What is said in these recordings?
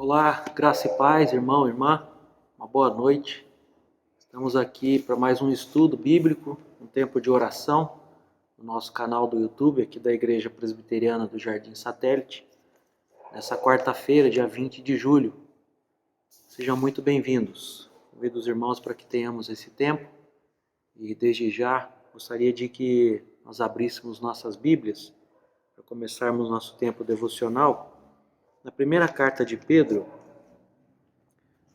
Olá, graça e paz, irmão, irmã, uma boa noite. Estamos aqui para mais um estudo bíblico, um tempo de oração, no nosso canal do YouTube, aqui da Igreja Presbiteriana do Jardim Satélite, nessa quarta-feira, dia 20 de julho. Sejam muito bem-vindos. Convido os irmãos para que tenhamos esse tempo e, desde já, gostaria de que nós abríssemos nossas Bíblias para começarmos nosso tempo devocional. Na primeira carta de Pedro,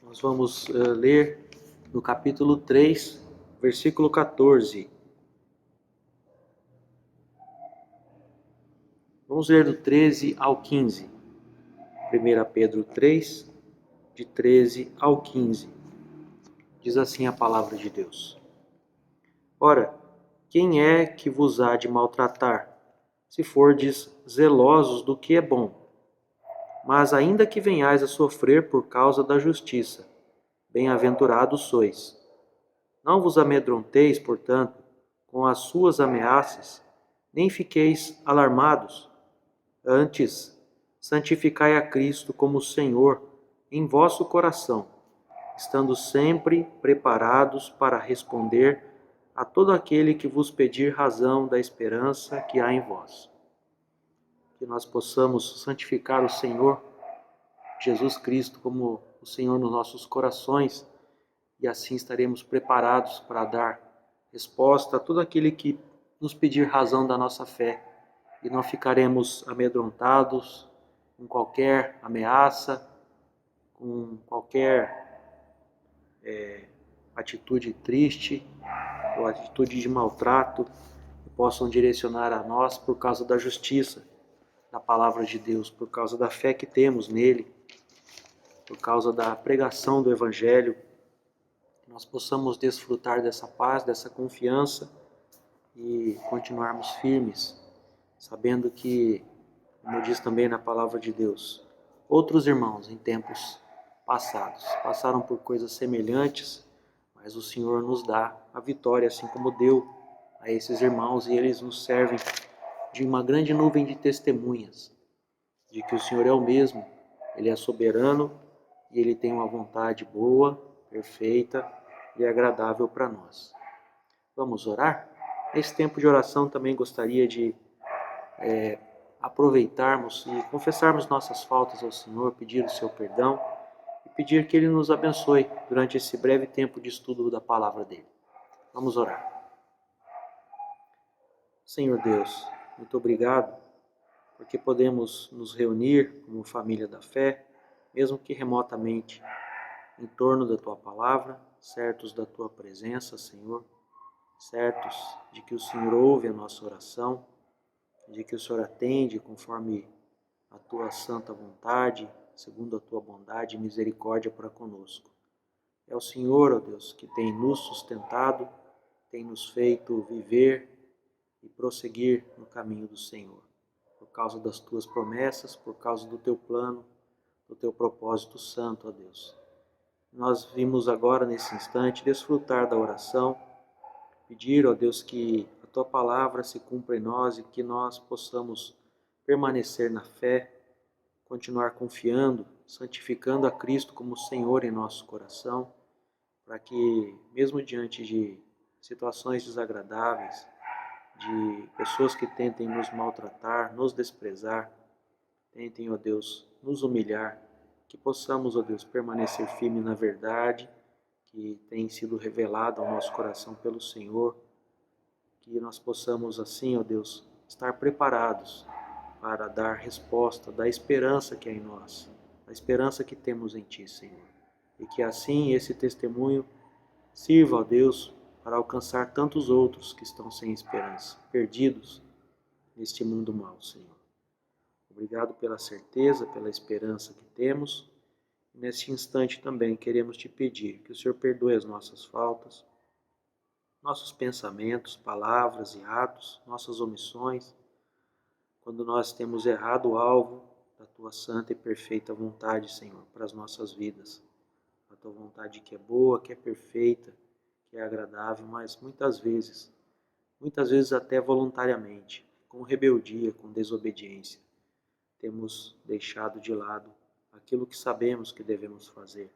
nós vamos ler no capítulo 3, versículo 14. Vamos ler do 13 ao 15. 1 Pedro 3, de 13 ao 15. Diz assim a palavra de Deus. Ora, quem é que vos há de maltratar, se fordes zelosos do que é bom? Mas ainda que venhais a sofrer por causa da justiça, bem-aventurados sois. Não vos amedronteis, portanto, com as suas ameaças, nem fiqueis alarmados. Antes, santificai a Cristo como Senhor em vosso coração, estando sempre preparados para responder a todo aquele que vos pedir razão da esperança que há em vós. Que nós possamos santificar o Senhor Jesus Cristo como o Senhor nos nossos corações, e assim estaremos preparados para dar resposta a todo aquele que nos pedir razão da nossa fé, e não ficaremos amedrontados com qualquer ameaça, com qualquer atitude triste ou atitude de maltrato que possam direcionar a nós por causa da justiça da palavra de Deus, por causa da fé que temos nele, por causa da pregação do Evangelho. Que nós possamos desfrutar dessa paz, dessa confiança e continuarmos firmes, sabendo que, como diz também na palavra de Deus, outros irmãos em tempos passados passaram por coisas semelhantes, mas o Senhor nos dá a vitória, assim como deu a esses irmãos, e eles nos servem de uma grande nuvem de testemunhas, de que o Senhor é o mesmo, Ele é soberano e Ele tem uma vontade boa, perfeita e agradável para nós. Vamos orar? Nesse tempo de oração também gostaria de aproveitarmos e confessarmos nossas faltas ao Senhor, pedir o seu perdão e pedir que Ele nos abençoe durante esse breve tempo de estudo da palavra dEle. Vamos orar. Senhor Deus, muito obrigado porque podemos nos reunir como família da fé, mesmo que remotamente, em torno da Tua palavra, certos da Tua presença, Senhor, certos de que o Senhor ouve a nossa oração, de que o Senhor atende conforme a Tua santa vontade, segundo a Tua bondade e misericórdia para conosco. É o Senhor, ó Deus, que tem nos sustentado, tem nos feito viver e prosseguir no caminho do Senhor. Por causa das Tuas promessas, por causa do Teu plano, do Teu propósito santo, ó Deus. Nós vimos agora, nesse instante, desfrutar da oração, pedir, ó Deus, que a Tua palavra se cumpra em nós e que nós possamos permanecer na fé, continuar confiando, santificando a Cristo como Senhor em nosso coração, para que, mesmo diante de situações desagradáveis, de pessoas que tentem nos maltratar, nos desprezar, tentem, ó Deus, nos humilhar, que possamos, ó Deus, permanecer firme na verdade que tem sido revelada ao nosso coração pelo Senhor, que nós possamos assim, ó Deus, estar preparados para dar resposta da esperança que é em nós, da esperança que temos em Ti, Senhor. E que assim esse testemunho sirva, ó Deus, para alcançar tantos outros que estão sem esperança, perdidos neste mundo mau, Senhor. Obrigado pela certeza, pela esperança que temos. E nesse instante também queremos Te pedir que o Senhor perdoe as nossas faltas, nossos pensamentos, palavras e atos, nossas omissões, quando nós temos errado o alvo da Tua santa e perfeita vontade, Senhor, para as nossas vidas. A Tua vontade que é boa, que é perfeita, que é agradável, mas muitas vezes até voluntariamente, com rebeldia, com desobediência, temos deixado de lado aquilo que sabemos que devemos fazer,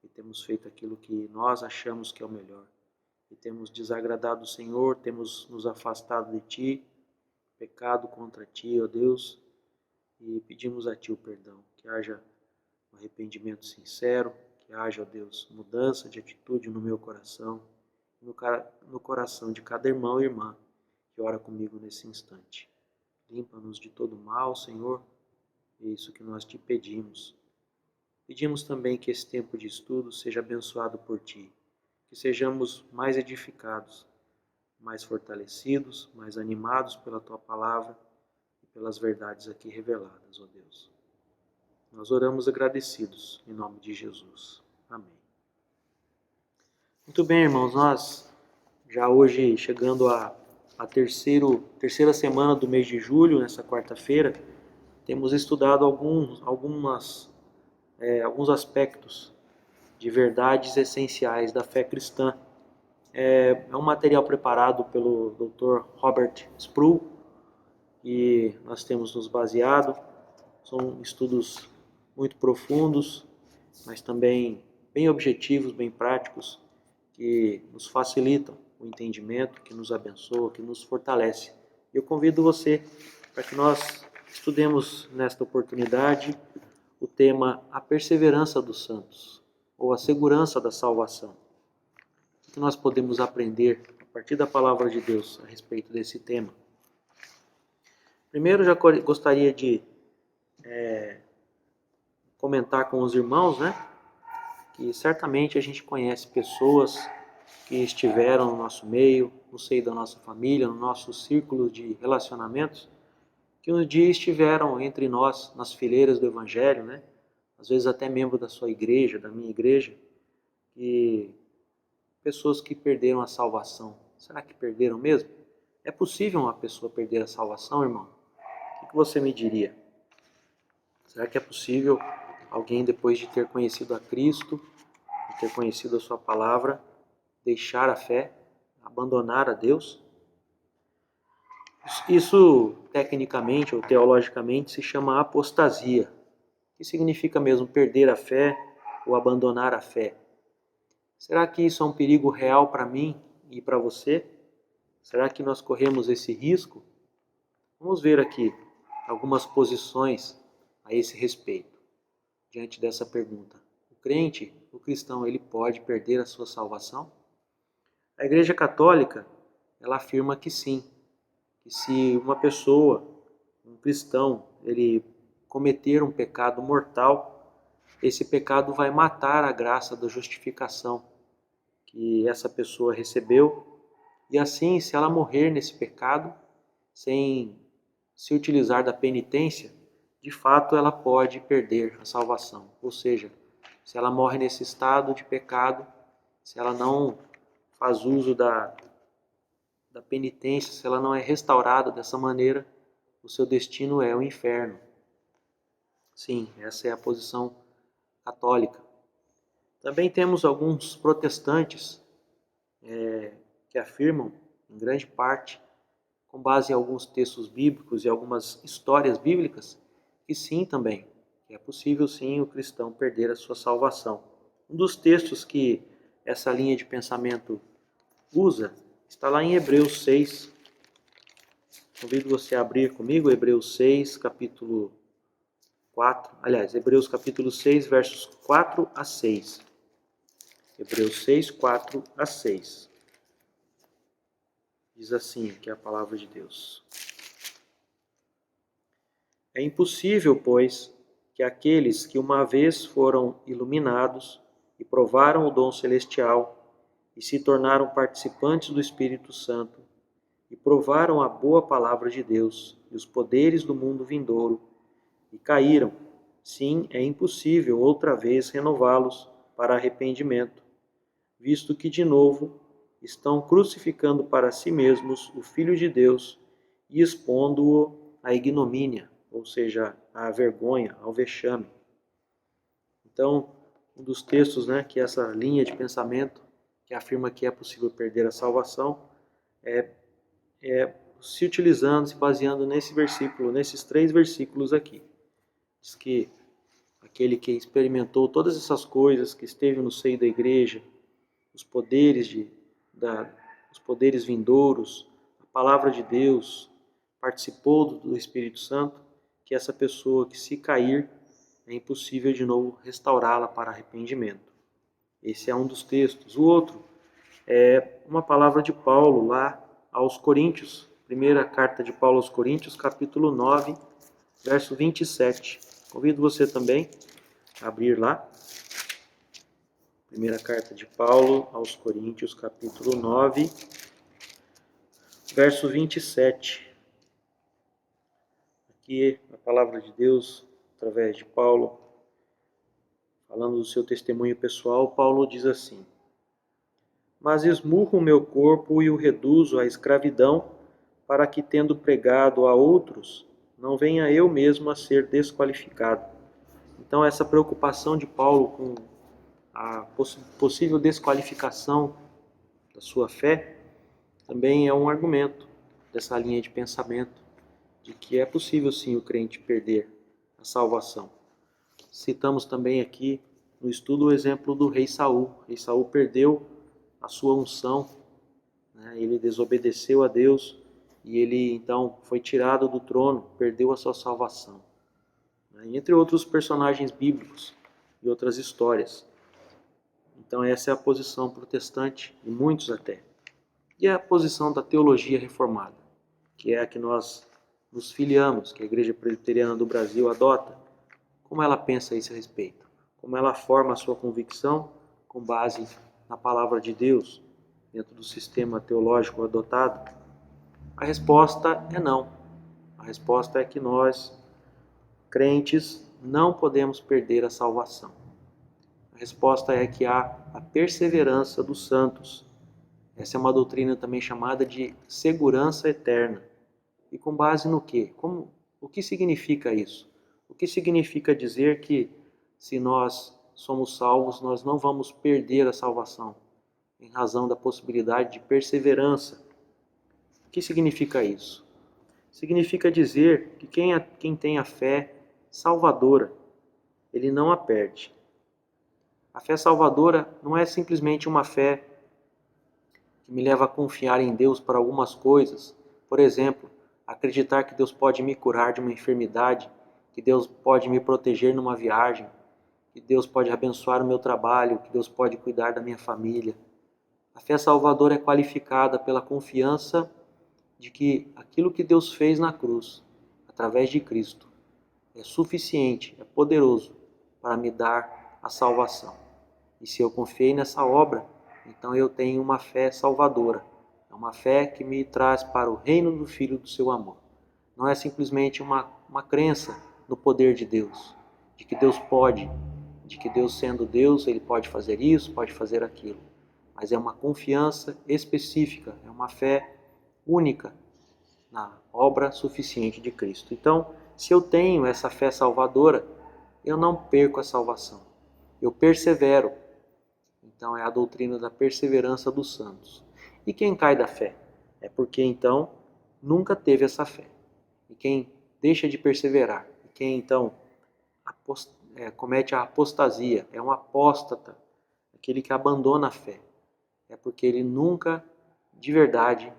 e temos feito aquilo que nós achamos que é o melhor, e temos desagradado o Senhor, temos nos afastado de Ti, pecado contra Ti, ó Deus, e pedimos a Ti o perdão, que haja um arrependimento sincero, que haja, ó Deus, mudança de atitude no meu coração, no coração de cada irmão e irmã que ora comigo nesse instante. Limpa-nos de todo mal, Senhor, é isso que nós Te pedimos. Pedimos também que esse tempo de estudo seja abençoado por Ti, que sejamos mais edificados, mais fortalecidos, mais animados pela Tua palavra e pelas verdades aqui reveladas, ó Deus. Nós oramos agradecidos, em nome de Jesus. Amém. Muito bem, irmãos, nós já hoje chegando à terceira semana do mês de julho, nessa quarta-feira, temos estudado alguns aspectos de verdades essenciais da fé cristã. É um material preparado pelo Dr. Robert Sproul e nós temos nos baseado. São estudos muito profundos, mas também bem objetivos, bem práticos, que nos facilitam o entendimento, que nos abençoa, que nos fortalece. Eu convido você para que nós estudemos nesta oportunidade o tema A Perseverança dos Santos, ou a Segurança da Salvação. O que nós podemos aprender a partir da Palavra de Deus a respeito desse tema? Primeiro, já gostaria de comentar com os irmãos, né, que certamente a gente conhece pessoas que estiveram no nosso meio, no seio da nossa família, no nosso círculo de relacionamentos, que um dia estiveram entre nós, nas fileiras do Evangelho, né, às vezes até membro da sua igreja, da minha igreja, e pessoas que perderam a salvação. Será que perderam mesmo? É possível uma pessoa perder a salvação, irmão? O que você me diria? Será que é possível alguém, depois de ter conhecido a Cristo, de ter conhecido a sua palavra, deixar a fé, abandonar a Deus? Isso, tecnicamente ou teologicamente, se chama apostasia, que significa mesmo perder a fé ou abandonar a fé. Será que isso é um perigo real para mim e para você? Será que nós corremos esse risco? Vamos ver aqui algumas posições a esse respeito, diante dessa pergunta. O crente, o cristão, ele pode perder a sua salvação? A Igreja Católica, ela afirma que sim, que se uma pessoa, um cristão, ele cometer um pecado mortal, esse pecado vai matar a graça da justificação que essa pessoa recebeu, e assim, se ela morrer nesse pecado, sem se utilizar da penitência, de fato ela pode perder a salvação. Ou seja, se ela morre nesse estado de pecado, se ela não faz uso da penitência, se ela não é restaurada dessa maneira, o seu destino é o inferno. Sim, essa é a posição católica. Também temos alguns protestantes que afirmam, em grande parte, com base em alguns textos bíblicos e algumas histórias bíblicas, que sim também, que é possível sim o cristão perder a sua salvação. Um dos textos que essa linha de pensamento usa está lá em Hebreus 6. Convido você a abrir comigo Hebreus 6, capítulo 4. Aliás, Hebreus capítulo 6, versos 4 a 6. Hebreus 6, 4 a 6. Diz assim aqui a palavra de Deus. É impossível, pois, que aqueles que uma vez foram iluminados e provaram o dom celestial e se tornaram participantes do Espírito Santo e provaram a boa palavra de Deus e os poderes do mundo vindouro e caíram, sim, é impossível outra vez renová-los para arrependimento, visto que de novo estão crucificando para si mesmos o Filho de Deus e expondo-o à ignomínia, ou seja, à vergonha, ao vexame. Então, um dos textos, né, que essa linha de pensamento que afirma que é possível perder a salvação é se utilizando, se baseando nesse versículo, nesses 3 versículos aqui. Diz que aquele que experimentou todas essas coisas, que esteve no seio da igreja, os poderes os poderes vindouros, a palavra de Deus, participou do Espírito Santo, que essa pessoa que se cair, é impossível de novo restaurá-la para arrependimento. Esse é um dos textos. O outro é uma palavra de Paulo lá aos Coríntios, primeira carta de Paulo aos Coríntios, capítulo 9, verso 27. Convido você também a abrir lá. Primeira carta de Paulo aos Coríntios, capítulo 9, verso 27. Aqui a palavra de Deus, através de Paulo, falando do seu testemunho pessoal, Paulo diz assim: Mas esmurro o meu corpo e o reduzo à escravidão, para que, tendo pregado a outros, não venha eu mesmo a ser desqualificado. Então, essa preocupação de Paulo com a possível desqualificação da sua fé também é um argumento dessa linha de pensamento de que é possível sim o crente perder a salvação. Citamos também aqui no estudo o exemplo do rei Saul. O rei Saul perdeu a sua unção, né? Ele desobedeceu a Deus e ele então foi tirado do trono, perdeu a sua salvação. Entre outros personagens bíblicos e outras histórias. Então essa é a posição protestante, de muitos até. E a posição da teologia reformada, que é a que nós nos filiamos, que a Igreja Presbiteriana do Brasil adota. Como ela pensa a esse respeito? Como ela forma a sua convicção com base na palavra de Deus, dentro do sistema teológico adotado? A resposta é não. A resposta é que nós, crentes, não podemos perder a salvação. A resposta é que há a perseverança dos santos. Essa é uma doutrina também chamada de segurança eterna. E com base no quê? O que significa isso? O que significa dizer que se nós somos salvos, nós não vamos perder a salvação, em razão da possibilidade de perseverança? O que significa isso? Significa dizer que quem tem a fé salvadora, ele não a perde. A fé salvadora não é simplesmente uma fé que me leva a confiar em Deus para algumas coisas. Por exemplo, acreditar que Deus pode me curar de uma enfermidade, que Deus pode me proteger numa viagem, que Deus pode abençoar o meu trabalho, que Deus pode cuidar da minha família. A fé salvadora é qualificada pela confiança de que aquilo que Deus fez na cruz, através de Cristo, é suficiente, é poderoso para me dar a salvação. E se eu confiei nessa obra, então eu tenho uma fé salvadora. É uma fé que me traz para o reino do Filho do seu amor. Não é simplesmente uma crença no poder de Deus, de que Deus pode, de que Deus sendo Deus, Ele pode fazer isso, pode fazer aquilo. Mas é uma confiança específica, é uma fé única na obra suficiente de Cristo. Então, se eu tenho essa fé salvadora, eu não perco a salvação. Eu persevero. Então é a doutrina da perseverança dos santos. E quem cai da fé? É porque então nunca teve essa fé. E quem deixa de perseverar, e quem então comete a apostasia, é um apóstata, aquele que abandona a fé, é porque ele nunca, de verdade,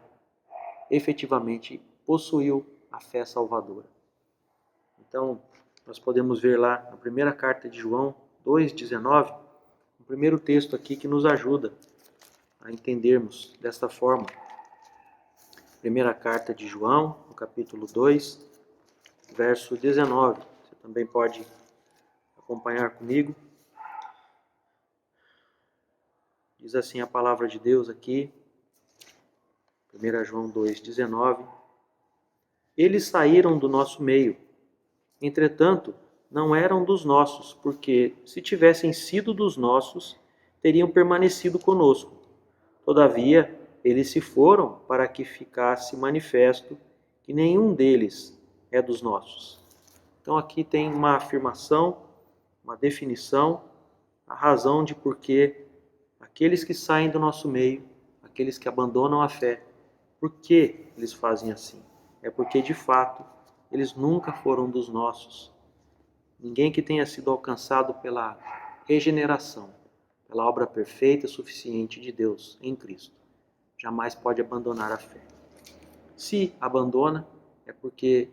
efetivamente possuiu a fé salvadora. Então, nós podemos ver lá na primeira carta de João 2,19, o primeiro texto aqui que nos ajuda a entendermos desta forma. Primeira carta de João, no capítulo 2, verso 19. Você também pode acompanhar comigo. Diz assim a palavra de Deus aqui, 1 João 2,19. Eles saíram do nosso meio, entretanto, não eram dos nossos, porque se tivessem sido dos nossos, teriam permanecido conosco. Todavia, eles se foram para que ficasse manifesto que nenhum deles é dos nossos. Então aqui tem uma afirmação, uma definição, a razão de por que aqueles que saem do nosso meio, aqueles que abandonam a fé, por que eles fazem assim? É porque, de fato, eles nunca foram dos nossos. Ninguém que tenha sido alcançado pela regeneração, pela obra perfeita e suficiente de Deus em Cristo, jamais pode abandonar a fé. Se abandona, é porque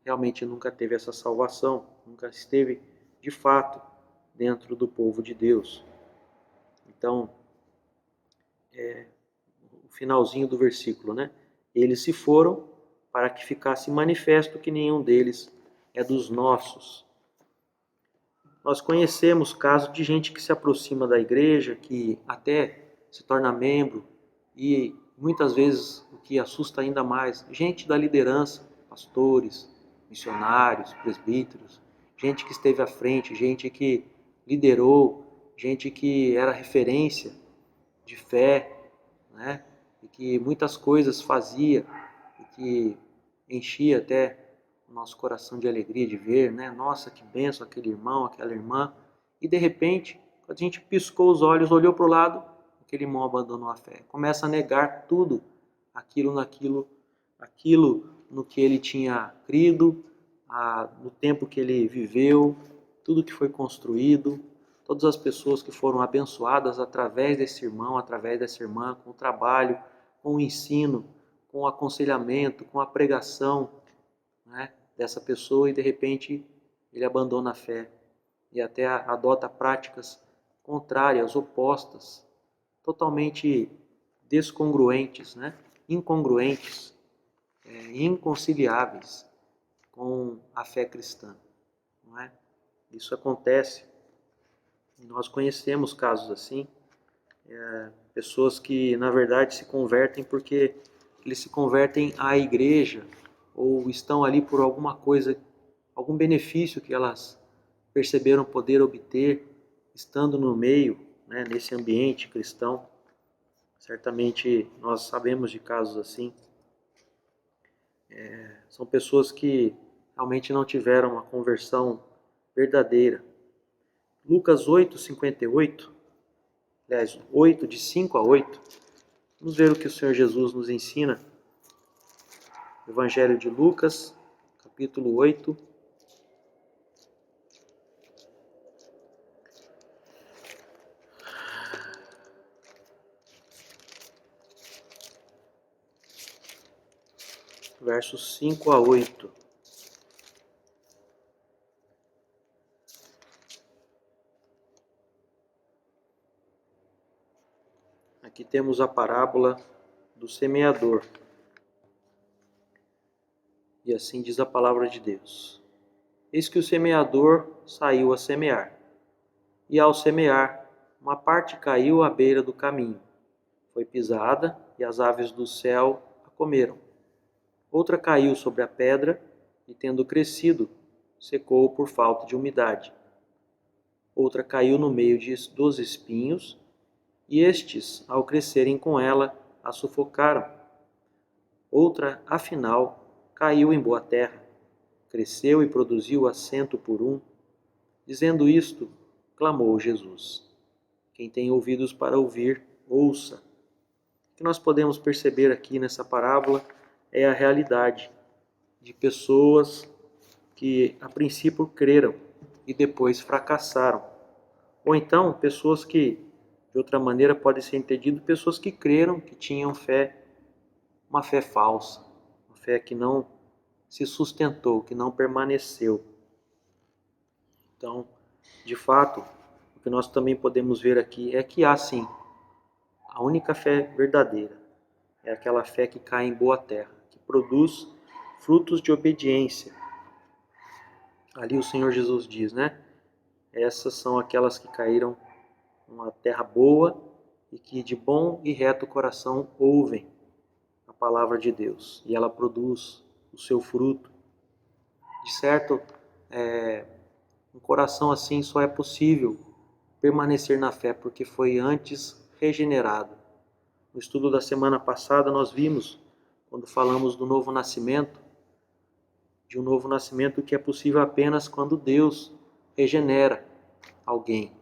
realmente nunca teve essa salvação, nunca esteve de fato dentro do povo de Deus. Então, o finalzinho do versículo, né? Eles se foram para que ficasse manifesto que nenhum deles é dos nossos. Nós conhecemos casos de gente que se aproxima da igreja, que até se torna membro, e muitas vezes o que assusta ainda mais, gente da liderança, pastores, missionários, presbíteros, gente que esteve à frente, gente que liderou, gente que era referência de fé, né? E que muitas coisas fazia e que enchia até o nosso coração de alegria de ver, né? Nossa, que bênção aquele irmão, aquela irmã. E de repente, quando a gente piscou os olhos, olhou para o lado, aquele irmão abandonou a fé. Começa a negar tudo aquilo no que ele tinha crido, no tempo que ele viveu, tudo que foi construído, todas as pessoas que foram abençoadas através desse irmão, através dessa irmã, com o trabalho, com o ensino, com o aconselhamento, com a pregação, né, dessa pessoa, e de repente ele abandona a fé e até adota práticas contrárias, opostas, totalmente descongruentes, né, incongruentes, inconciliáveis com a fé cristã. Não é? Isso acontece. E nós conhecemos casos assim, pessoas que na verdade se convertem porque eles se convertem à igreja ou estão ali por alguma coisa, algum benefício que elas perceberam poder obter estando no meio, né, nesse ambiente cristão. Certamente nós sabemos de casos assim. São pessoas que realmente não tiveram uma conversão verdadeira. Lucas 8:58, aliás, 8, de 5 a 8, vamos ver o que o Senhor Jesus nos ensina. Evangelho de Lucas, capítulo 8, versos 5 a 8. Aqui temos a parábola do semeador. E assim diz a palavra de Deus. Eis que o semeador saiu a semear. E ao semear, uma parte caiu à beira do caminho. Foi pisada e as aves do céu a comeram. Outra caiu sobre a pedra e, tendo crescido, secou por falta de umidade. Outra caiu no meio dos espinhos, e estes, ao crescerem com ela, a sufocaram. Outra, afinal, caiu em boa terra, cresceu e produziu a 100 por 1. Dizendo isto, clamou Jesus. Quem tem ouvidos para ouvir, ouça. O que nós podemos perceber aqui nessa parábola é a realidade de pessoas que a princípio creram e depois fracassaram. Ou então, pessoas que, de outra maneira, pode ser entendido, pessoas que creram, que tinham fé, uma fé falsa, uma fé que não se sustentou, que não permaneceu. Então, de fato, o que nós também podemos ver aqui é que há sim, a única fé verdadeira é aquela fé que cai em boa terra, que produz frutos de obediência. Ali o Senhor Jesus diz, né? Essas são aquelas que caíram numa terra boa e que de bom e reto coração ouvem a palavra de Deus. E ela produz o seu fruto. De certo, um coração assim só é possível permanecer na fé porque foi antes regenerado. No estudo da semana passada nós vimos, quando falamos do novo nascimento, de um novo nascimento que é possível apenas quando Deus regenera alguém,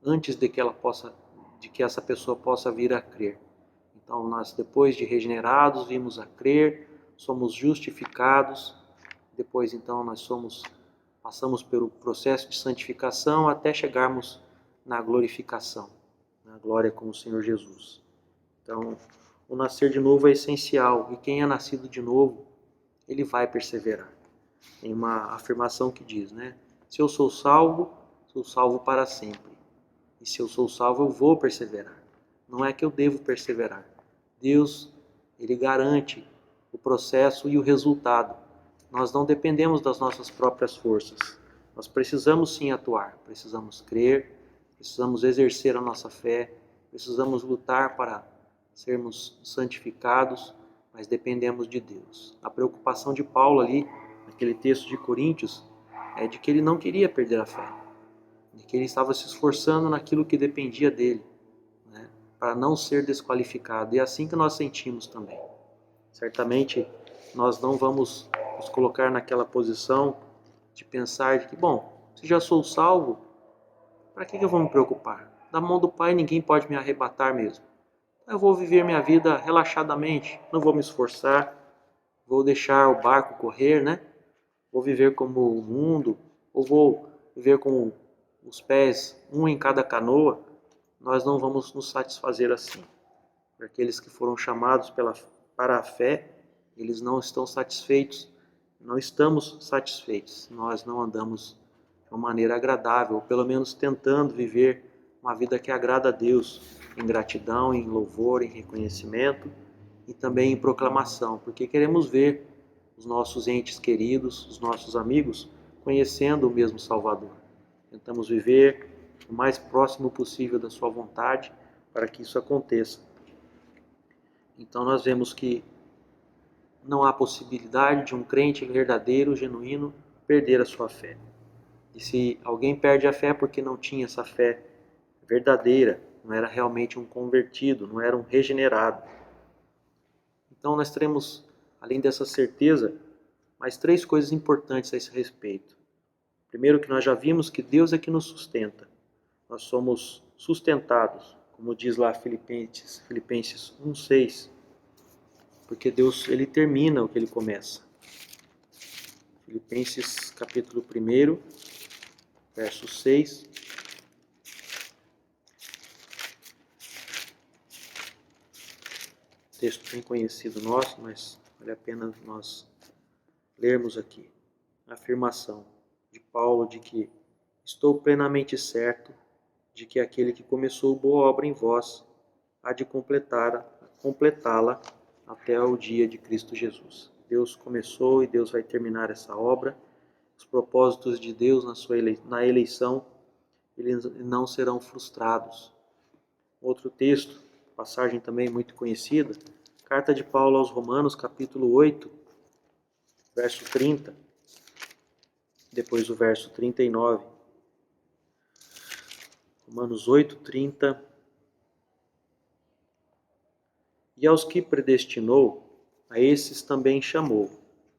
antes de que essa pessoa possa vir a crer. Então nós, depois de regenerados, vimos a crer, somos justificados, depois então nós somos passamos pelo processo de santificação até chegarmos na glorificação, na glória com o Senhor Jesus. Então, o nascer de novo é essencial, e quem é nascido de novo, ele vai perseverar. Tem uma afirmação que diz, né? Se eu sou salvo para sempre. E se eu sou salvo, eu vou perseverar. Não é que eu devo perseverar. Deus, Ele garante o processo e o resultado. Nós não dependemos das nossas próprias forças. Nós precisamos sim atuar, precisamos crer, precisamos exercer a nossa fé, precisamos lutar para sermos santificados, mas dependemos de Deus. A preocupação de Paulo ali, naquele texto de Coríntios, é de que ele não queria perder a fé, de que ele estava se esforçando naquilo que dependia dele, né, para não ser desqualificado. E é assim que nós sentimos também. Certamente nós não vamos nos colocar naquela posição de pensar de que, bom, se já sou salvo, para que eu vou me preocupar? Da mão do Pai ninguém pode me arrebatar mesmo. Eu vou viver minha vida relaxadamente, não vou me esforçar, vou deixar o barco correr, né? Vou viver como o mundo, ou vou viver com os pés, um em cada canoa. Nós não vamos nos satisfazer assim. Para aqueles que foram chamados para a fé, eles não estão satisfeitos, não estamos satisfeitos. Nós não andamos de uma maneira agradável, ou pelo menos tentando viver uma vida que agrada a Deus, em gratidão, em louvor, em reconhecimento e também em proclamação, porque queremos ver os nossos entes queridos, os nossos amigos, conhecendo o mesmo Salvador. Tentamos viver o mais próximo possível da sua vontade para que isso aconteça. Então nós vemos que não há possibilidade de um crente verdadeiro, genuíno, perder a sua fé. E se alguém perde a fé porque não tinha essa fé verdadeira, não era realmente um convertido, não era um regenerado. Então nós teremos, além dessa certeza, mais 3 coisas importantes a esse respeito. Primeiro, que nós já vimos que Deus é que nos sustenta. Nós somos sustentados, como diz lá Filipenses 1:6, porque Deus, Ele termina o que Ele começa. Filipenses capítulo 1, verso 6. Texto bem conhecido nosso, mas vale a pena nós lermos aqui. A afirmação de Paulo de que estou plenamente certo de que aquele que começou boa obra em vós há de completá-la até o dia de Cristo Jesus. Deus começou e Deus vai terminar essa obra. Os propósitos de Deus na eleição, eles não serão frustrados. Outro texto, passagem também muito conhecida, carta de Paulo aos Romanos, capítulo 8, verso 30, depois o verso 39. Romanos 8, 30. E aos que predestinou, a esses também chamou.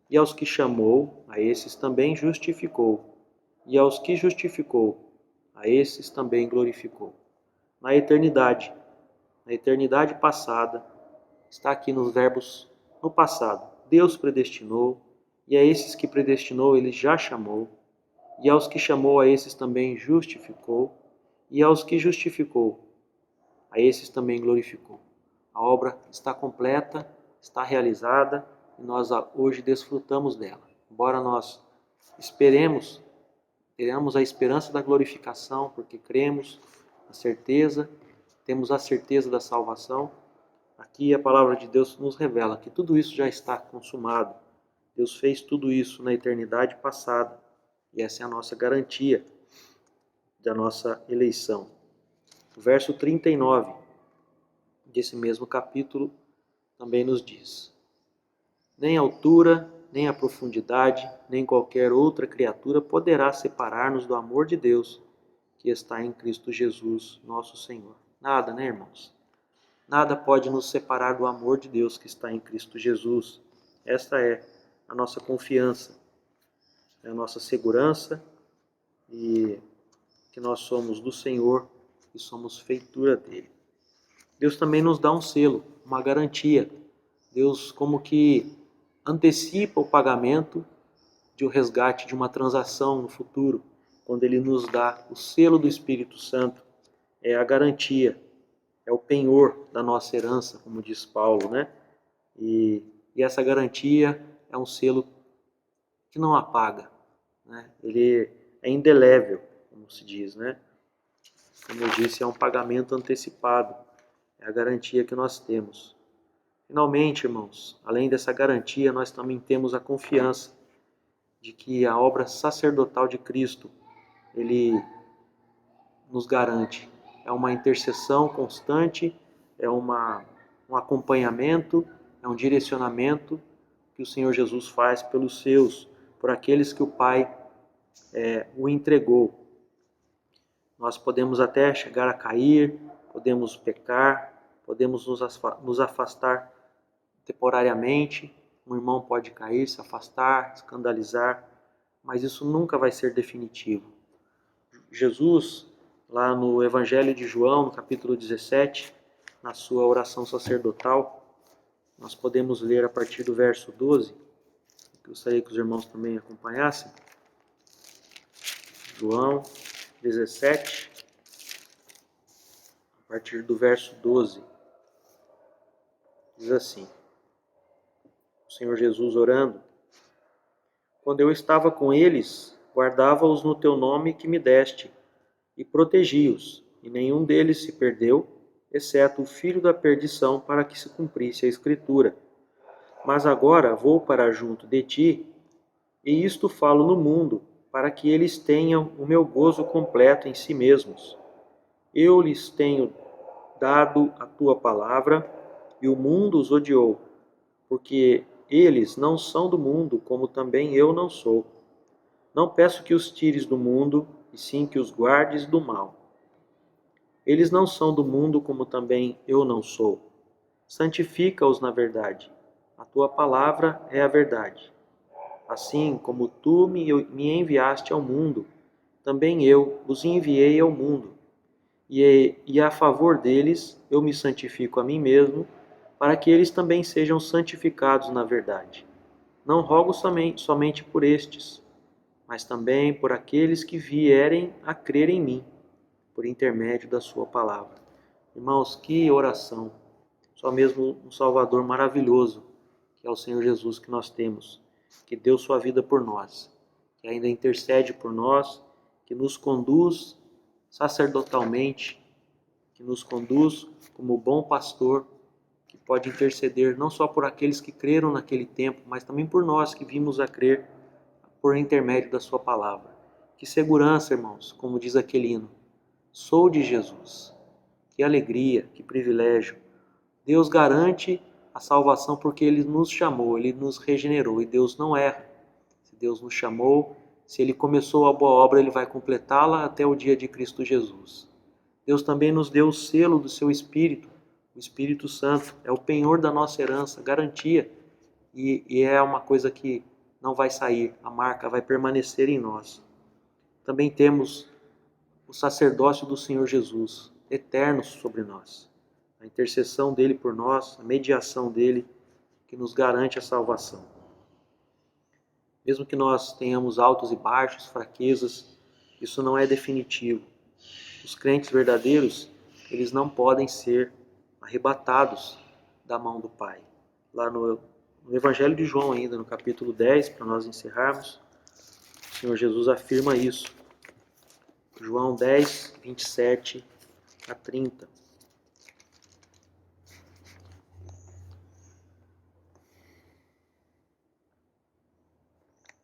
E aos que chamou, a esses também justificou. E aos que justificou, a esses também glorificou. Na eternidade passada, está aqui nos verbos no passado. Deus predestinou, e a esses que predestinou, Ele já chamou. E aos que chamou, a esses também justificou. E aos que justificou, a esses também glorificou. A obra está completa, está realizada, e nós hoje desfrutamos dela. Embora nós tenhamos a esperança da glorificação, porque cremos, temos a certeza da salvação. Aqui a palavra de Deus nos revela que tudo isso já está consumado. Deus fez tudo isso na eternidade passada, e essa é a nossa garantia da nossa eleição. O verso 39 desse mesmo capítulo também nos diz: nem a altura, nem a profundidade, nem qualquer outra criatura poderá separar-nos do amor de Deus que está em Cristo Jesus, nosso Senhor. Nada, né, irmãos? Nada pode nos separar do amor de Deus que está em Cristo Jesus. Esta é a nossa confiança, é a nossa segurança, e que nós somos do Senhor e somos feitura dele. Deus também nos dá um selo, uma garantia. Deus como que antecipa o pagamento de um resgate de uma transação no futuro, quando Ele nos dá o selo do Espírito Santo, é a garantia, é o penhor da nossa herança, como diz Paulo, né? E essa garantia é um selo que não apaga, né? Ele é indelével, como se diz, né? Como eu disse, é um pagamento antecipado, é a garantia que nós temos. Finalmente, irmãos, além dessa garantia, nós também temos a confiança de que a obra sacerdotal de Cristo, Ele nos garante. É uma intercessão constante, é um acompanhamento, é um direcionamento que o Senhor Jesus faz pelos seus, por aqueles que o Pai o entregou. Nós podemos até chegar a cair, podemos pecar, podemos nos afastar temporariamente. Um irmão pode cair, se afastar, escandalizar, mas isso nunca vai ser definitivo. Jesus, lá no Evangelho de João, no capítulo 17, na sua oração sacerdotal, nós podemos ler a partir do verso 12, que eu gostaria que os irmãos também acompanhassem. João 17, a partir do verso 12, diz assim, o Senhor Jesus orando: quando eu estava com eles, guardava-os no teu nome que me deste, e protegi-os, e nenhum deles se perdeu, exceto o filho da perdição, para que se cumprisse a Escritura. Mas agora vou para junto de ti, e isto falo no mundo, para que eles tenham o meu gozo completo em si mesmos. Eu lhes tenho dado a tua palavra, e o mundo os odiou, porque eles não são do mundo, como também eu não sou. Não peço que os tires do mundo, e sim que os guardes do mal. Eles não são do mundo, como também eu não sou. Santifica-os na verdade. A tua palavra é a verdade. Assim como tu me enviaste ao mundo, também eu os enviei ao mundo. E a favor deles eu me santifico a mim mesmo, para que eles também sejam santificados na verdade. Não rogo somente por estes, mas também por aqueles que vierem a crer em mim, por intermédio da sua palavra. Irmãos, que oração! Só mesmo um Salvador maravilhoso, que é o Senhor Jesus que nós temos, que deu sua vida por nós, que ainda intercede por nós, que nos conduz sacerdotalmente, que nos conduz como bom pastor, que pode interceder não só por aqueles que creram naquele tempo, mas também por nós que vimos a crer por intermédio da sua palavra. Que segurança, irmãos, como diz aquele hino, sou de Jesus. Que alegria, que privilégio. Deus garante a salvação porque Ele nos chamou, Ele nos regenerou e Deus não erra. Se Deus nos chamou, se Ele começou a boa obra, Ele vai completá-la até o dia de Cristo Jesus. Deus também nos deu o selo do seu Espírito, o Espírito Santo, é o penhor da nossa herança, garantia, e é uma coisa que não vai sair, a marca vai permanecer em nós. Também temos o sacerdócio do Senhor Jesus, eterno sobre nós. A intercessão dele por nós, a mediação dele, que nos garante a salvação. Mesmo que nós tenhamos altos e baixos, fraquezas, isso não é definitivo. Os crentes verdadeiros, eles não podem ser arrebatados da mão do Pai. Lá no Evangelho de João, ainda no capítulo 10, para nós encerrarmos, o Senhor Jesus afirma isso. João 10, 27 a 30.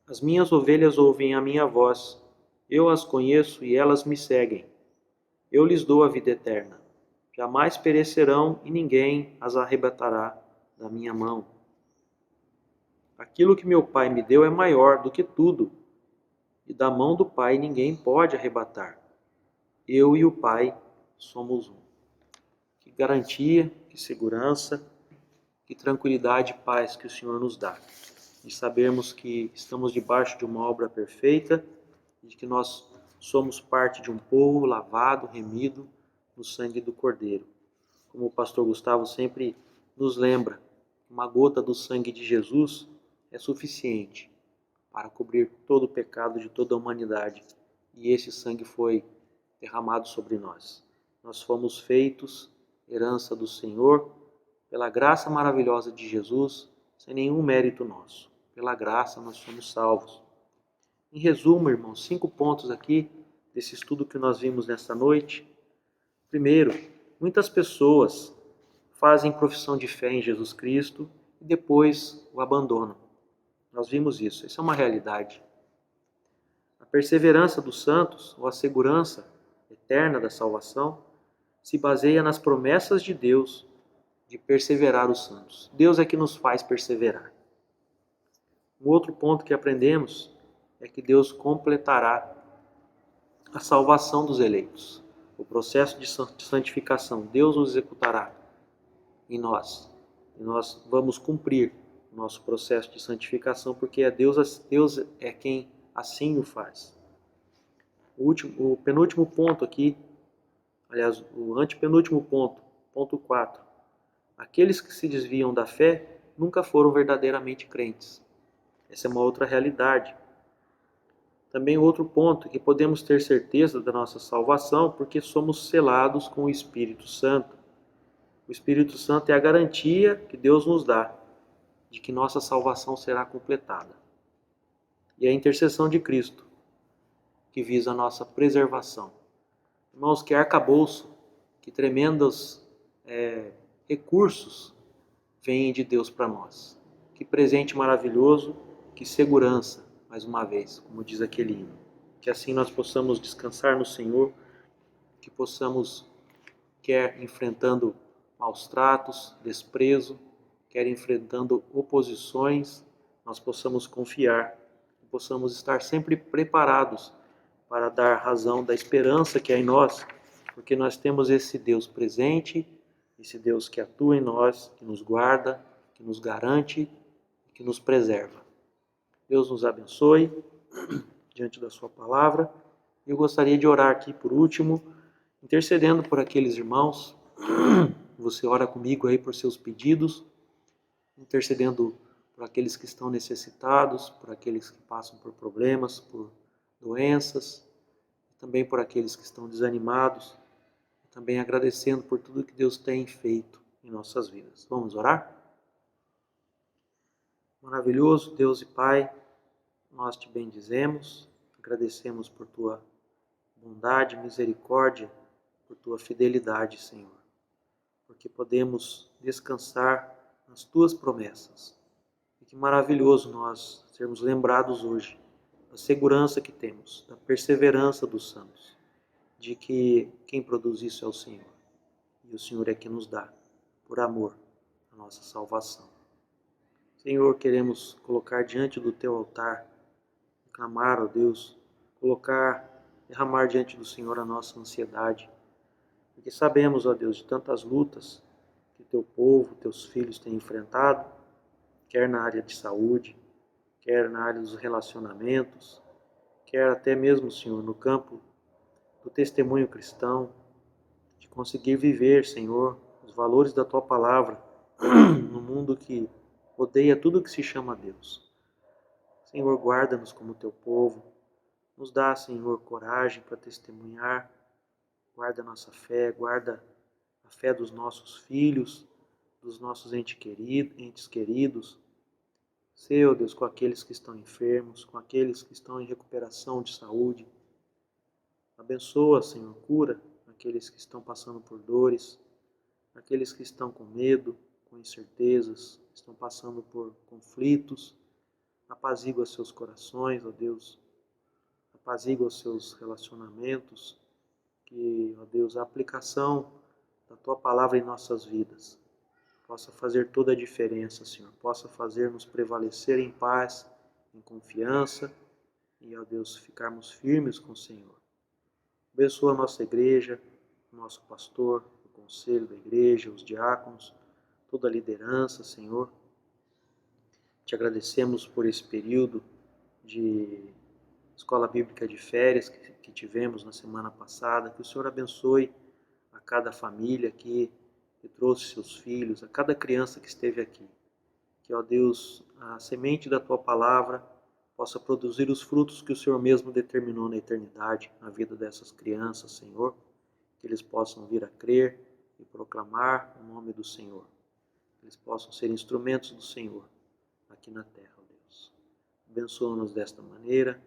As minhas ovelhas ouvem a minha voz, eu as conheço e elas me seguem. Eu lhes dou a vida eterna. Jamais perecerão e ninguém as arrebatará da minha mão. Aquilo que meu Pai me deu é maior do que tudo, e da mão do Pai ninguém pode arrebatar. Eu e o Pai somos um. Que garantia, que segurança, que tranquilidade e paz que o Senhor nos dá. De sabermos que estamos debaixo de uma obra perfeita, de que nós somos parte de um povo lavado, remido no sangue do Cordeiro. Como o pastor Gustavo sempre nos lembra, uma gota do sangue de Jesus é suficiente para cobrir todo o pecado de toda a humanidade. E esse sangue foi derramado sobre nós. Nós fomos feitos herança do Senhor pela graça maravilhosa de Jesus, sem nenhum mérito nosso. Pela graça nós somos salvos. Em resumo, irmãos, 5 pontos aqui desse estudo que nós vimos nesta noite. Primeiro, muitas pessoas fazem profissão de fé em Jesus Cristo e depois o abandonam. Nós vimos isso, isso é uma realidade. A perseverança dos santos, ou a segurança eterna da salvação, se baseia nas promessas de Deus de perseverar os santos. Deus é que nos faz perseverar. Um outro ponto que aprendemos é que Deus completará a salvação dos eleitos. O processo de santificação, Deus o executará em nós. E nós vamos cumprir o nosso processo de santificação, porque Deus é quem assim o faz. O penúltimo ponto aqui, aliás, o antepenúltimo ponto, ponto 4. Aqueles que se desviam da fé nunca foram verdadeiramente crentes. Essa é uma outra realidade. Também outro ponto é que podemos ter certeza da nossa salvação porque somos selados com o Espírito Santo. O Espírito Santo é a garantia que Deus nos dá de que nossa salvação será completada. E a intercessão de Cristo, que visa a nossa preservação. Irmãos, que arcabouço, que tremendos recursos vêm de Deus para nós. Que presente maravilhoso, que segurança, mais uma vez, como diz aquele hino. Que assim nós possamos descansar no Senhor, que possamos, quer enfrentando maus tratos, desprezo, quer enfrentando oposições, nós possamos confiar, possamos estar sempre preparados para dar razão da esperança que há em nós, porque nós temos esse Deus presente, esse Deus que atua em nós, que nos guarda, que nos garante, que nos preserva. Deus nos abençoe diante da sua palavra. Eu gostaria de orar aqui por último, intercedendo por aqueles irmãos. Você ora comigo aí por seus pedidos, intercedendo por aqueles que estão necessitados, por aqueles que passam por problemas, por doenças, também por aqueles que estão desanimados, também agradecendo por tudo que Deus tem feito em nossas vidas. Vamos orar? Maravilhoso Deus e Pai, nós te bendizemos, agradecemos por tua bondade, misericórdia, por tua fidelidade, Senhor, porque podemos descansar nas tuas promessas. E que maravilhoso nós sermos lembrados hoje da segurança que temos, da perseverança dos santos, de que quem produz isso é o Senhor. E o Senhor é que nos dá, por amor, a nossa salvação. Senhor, queremos colocar diante do teu altar, clamar, ó Deus, derramar diante do Senhor a nossa ansiedade, porque sabemos, ó Deus, de tantas lutas que teu povo, teus filhos têm enfrentado, quer na área de saúde, quer na área dos relacionamentos, quer até mesmo, Senhor, no campo do testemunho cristão, de conseguir viver, Senhor, os valores da tua palavra no mundo que odeia tudo que se chama Deus. Senhor, guarda-nos como teu povo, nos dá, Senhor, coragem para testemunhar, guarda a nossa fé, guarda a fé dos nossos filhos, dos nossos entes queridos. Seu Deus, com aqueles que estão enfermos, com aqueles que estão em recuperação de saúde. Abençoa, Senhor, cura aqueles que estão passando por dores, aqueles que estão com medo, com incertezas, estão passando por conflitos. Apazigua seus corações, ó Deus. Apazigua seus relacionamentos. Que, ó Deus, a aplicação da tua palavra em nossas vidas possa fazer toda a diferença, Senhor. Possa fazer-nos prevalecer em paz, em confiança e, ó Deus, ficarmos firmes com o Senhor. Abençoa a nossa igreja, o nosso pastor, o conselho da igreja, os diáconos, toda a liderança, Senhor. Te agradecemos por esse período de escola bíblica de férias que tivemos na semana passada. Que o Senhor abençoe a cada família aqui que trouxe seus filhos, a cada criança que esteve aqui. Que, ó Deus, a semente da tua palavra possa produzir os frutos que o Senhor mesmo determinou na eternidade, na vida dessas crianças, Senhor, que eles possam vir a crer e proclamar o nome do Senhor, que eles possam ser instrumentos do Senhor aqui na terra, ó Deus. Abençoa-nos desta maneira,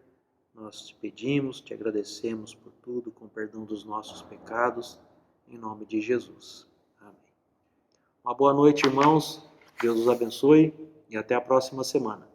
nós te pedimos, te agradecemos por tudo, com perdão dos nossos pecados, em nome de Jesus. Amém. Uma boa noite, irmãos, Deus os abençoe e até a próxima semana.